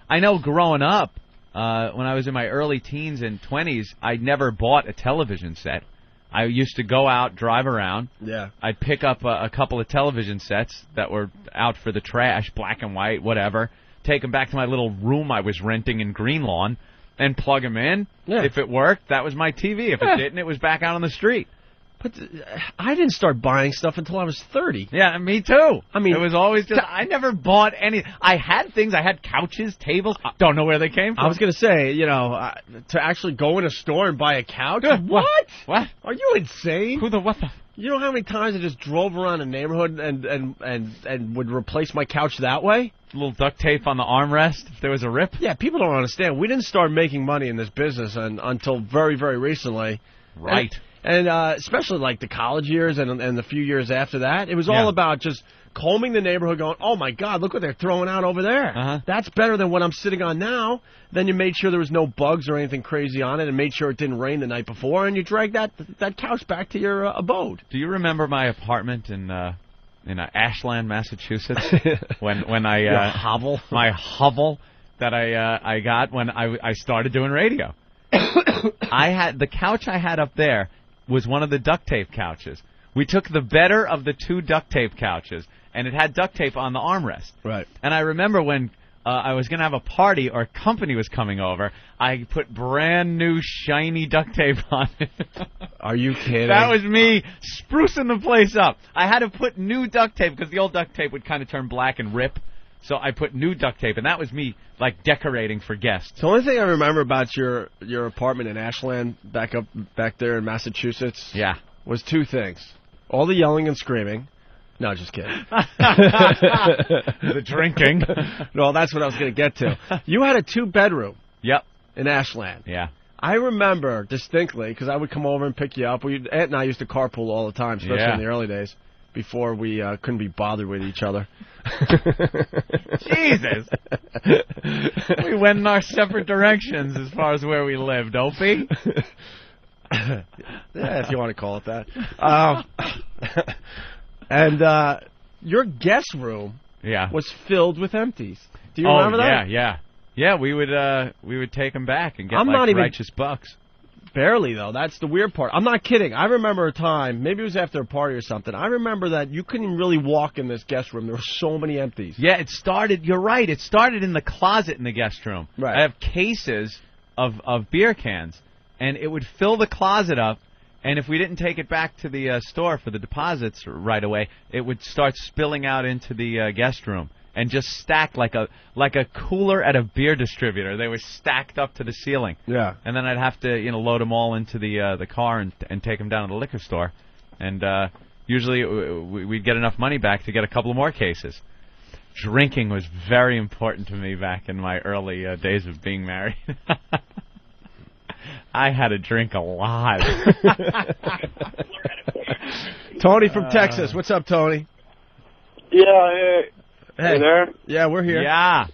I know growing up, when I was in my early teens and 20s, I never bought a television set. I used to go out, drive around. Yeah. I'd pick up a couple of television sets that were out for the trash, black and white, whatever, take them back to my little room I was renting in Greenlawn, and plug them in. Yeah. If it worked, that was my TV. If it didn't, it was back out on the street. But I didn't start buying stuff until I was 30. Yeah, me too. I mean, it was always just, I never bought any. I had things. I had couches, tables. Don't know where they came from. I was going to say, to actually go in a store and buy a couch? What? What? Are you insane? What the? You know how many times I just drove around a neighborhood and would replace my couch that way? A little duct tape on the armrest if there was a rip? Yeah, people don't understand. We didn't start making money in this business until very, very recently. Right. And especially like the college years and the few years after that, it was all about just combing the neighborhood going, oh, my God, look what they're throwing out over there. Uh-huh. That's better than what I'm sitting on now. Then you made sure there was no bugs or anything crazy on it and made sure it didn't rain the night before, and you dragged that couch back to your abode. Do you remember my apartment in Ashland, Massachusetts? when I Your hovel? My hovel that I got when I started doing radio. I had the couch I had up there was one of the duct tape couches. We took the better of the two duct tape couches, and it had duct tape on the armrest. Right. And I remember when I was going to have a party or company was coming over, I put brand new shiny duct tape on it. Are you kidding? That was me sprucing the place up. I had to put new duct tape because the old duct tape would kind of turn black and rip. So I put new duct tape, and that was me, like, decorating for guests. The only thing I remember about your apartment in Ashland back there in Massachusetts was two things. All the yelling and screaming. No, just kidding. The drinking. No, that's what I was going to get to. You had a 2-bedroom. Yep. In Ashland. Yeah. I remember distinctly, because I would come over and pick you up. Aunt and I used to carpool all the time, especially in the early days, before we couldn't be bothered with each other. Jesus. We went in our separate directions as far as where we lived, Opie. Yeah, if you want to call it that. And your guest room was filled with empties. Do you remember that? Yeah, we would take them back and get righteous bucks. Barely, though. That's the weird part. I'm not kidding. I remember a time, maybe it was after a party or something, I remember that you couldn't really walk in this guest room. There were so many empties. Yeah, you're right, it started in the closet in the guest room. Right. I have cases of beer cans, and it would fill the closet up, and if we didn't take it back to the store for the deposits right away, it would start spilling out into the guest room. And just stacked like a cooler at a beer distributor. They were stacked up to the ceiling. Yeah. And then I'd have to load them all into the car and take them down to the liquor store. And usually we'd get enough money back to get a couple of more cases. Drinking was very important to me back in my early days of being married. I had to drink a lot. Tony from Texas. What's up, Tony? Yeah, hey there? Yeah, we're here. Yeah.